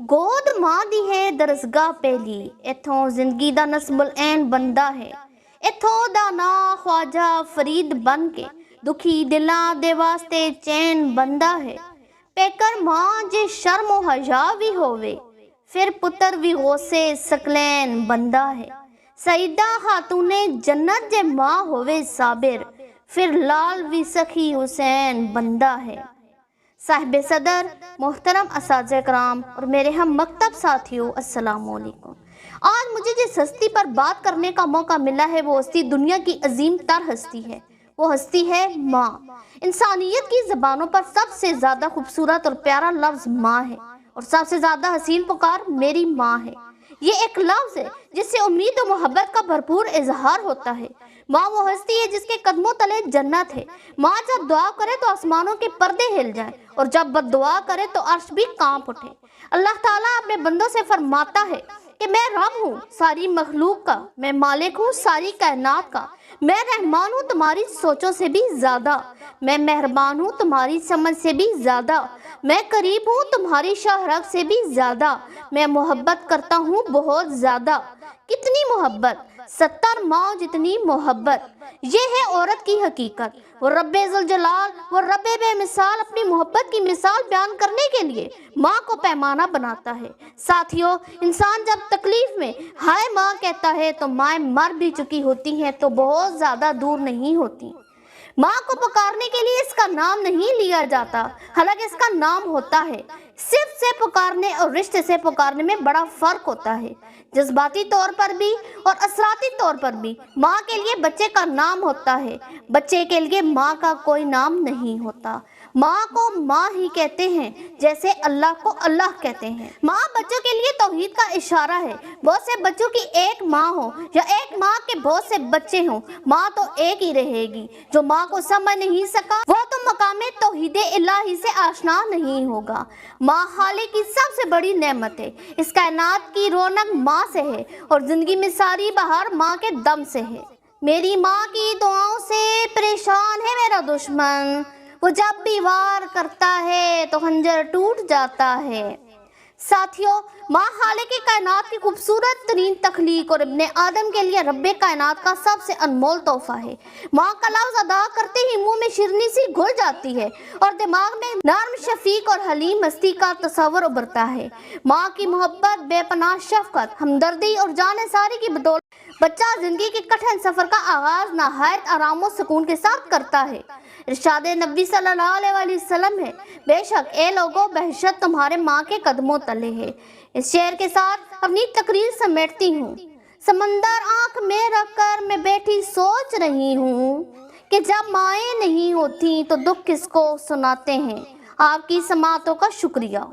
ਗੋਦ ਮਾਂ ਦੀ ਹੈ ਦਰਸਗਾਹ ਪਹਿਲੀ, ਇੱਥੋਂ ਜ਼ਿੰਦਗੀ ਦਾ ਨਸਬੁਲ ਐਨ ਬੰਦਾ ਹੈ। ਇੱਥੋਂ ਦਾ ਨਾਂ ਖਵਾਜਾ ਫਰੀਦ ਬਨ ਕੇ ਦੁਖੀ ਦਿਲਾਂ ਦੇ ਵਾਸਤੇ ਚੈਨ ਬੰਦਾ ਹੈ। ਪੇਕਰ ਮਾਂ ਜੇ ਸ਼ਰਮ ਹਯਾ ਵੀ ਹੋਵੇ, ਫਿਰ ਪੁੱਤਰ ਵੀ ਗੌਸੇ ਸਕਲੈਨ ਬੰਦਾ ਹੈ। ਸਈਦਾ ਖਾਤੂਨੇ जन्नत जे माँ होवे साबिर, फिर लाल भी सखी हुसैन बंदा है। साहिब सदर, मोहतरम असातिज़ा कराम और मेरे हम मकतब साथियों, अस्सलाम वालेकुम। आज मुझे जिस हस्ती पर बात करने का मौका मिला है वो हस्ती दुनिया की अजीम तर हस्ती है। वो हस्ती है माँ। इंसानियत की ज़बानों पर सबसे ज़्यादा खूबसूरत और प्यारा लफ्ज़ माँ है और सबसे ज़्यादा हसीन पुकार मेरी माँ है। ये एक लफ्ज़ है जिससे उम्मीद और मोहब्बत का भरपूर इजहार होता है। माँ वो हस्ती है जिसके कदमों तले जन्नत है। माँ जब दुआ करे तो आसमानों के पर्दे हिल जाए और जब बद्दुआ करे तो अर्श भी कांप उठे। अल्लाह ताला अपने बंदों से फरमाता है कि मैं रब हूँ सारी मखलूक का, मैं मालिक हूँ सारी कायनात का, मैं रहमान हूँ तुम्हारी सोचों से भी ज़्यादा, मैं मेहरबान हूँ तुम्हारी समझ से भी ज़्यादा, मैं करीब हूँ तुम्हारी शहरत से भी ज़्यादा, मैं मोहब्बत करता हूँ बहुत ज़्यादा। कितनी मोहब्बत, 70 माँ जितनी मोहब्बत, ये है औरत की हकीकत। वो रब्बे ज़ुल जलाल, वो रब्बे बेमिसाल अपनी मोहब्बत की मिसाल बयान करने के लिए माँ को पैमाना बनाता है। साथियों, इंसान जब तकलीफ में हाय माँ कहता है तो माँ मर भी चुकी होती हैं तो बहुत ज़्यादा दूर नहीं होती। माँ को पुकारने के लिए इसका नाम नहीं लिया जाता, हालांकि इसका नाम होता है। सिर्फ से पुकारने और रिश्ते से पुकारने में बड़ा फ़र्क होता है। जज्बाती तौर पर भी और असराती तौर पर भी माँ के लिए बच्चे का नाम होता है, बच्चे के लिए माँ का कोई नाम नहीं होता। माँ को माँ ही कहते हैं जैसे अल्लाह को अल्लाह कहते हैं। माँ बच्चों के लिए तौहीद का इशारा है। बहुत से बच्चों की एक माँ हो या एक माँ के बहुत से बच्चे हों, माँ तो एक ही रहेगी। जो माँ को समझ नहीं सका वो तो मकामे तौहीद इलाही से आशना नहीं होगा। माँ खालिक की सबसे बड़ी नेमत है। इस कायनात की रौनक माँ से है और जिंदगी में सारी बहार माँ के दम से है। मेरी माँ की दुआओं से परेशान है मेरा दुश्मन, वो जब भी वार करता है तो खंजर टूट जाता है। साथियों, माँ खालिक कायनात की खूबसूरत तरीन तख्लीक और इब्ने आदम के लिए रब्बे कायनात का सबसे अनमोल तोहफा है। माँ का लफ्ज़ अदा करते ही मुंह में शिरनी सी घुल जाती है और दिमाग में नर्म शफीक और हलीम मस्ती का तस्वर उभरता है। माँ की मोहब्बत, बेपनाह शफकत, हमदर्दी और जानिसारी की बदौलत बच्चा जिंदगी के कठिन सफ़र का आगाज़ नहायत आराम और सुकून के साथ करता है। इरशाद नबी सल्लल्लाहु अलैहि वसल्लम है, बेशक ए लोगों बहशत तुम्हारे माँ के कदमों तले है। इस शेर के साथ अपनी तकरीर समेटती हूँ। समंदर आँख में रखकर मैं बैठी सोच रही हूँ कि जब माएँ नहीं होती तो दुख किसको सुनाते हैं। आपकी समातों का शुक्रिया।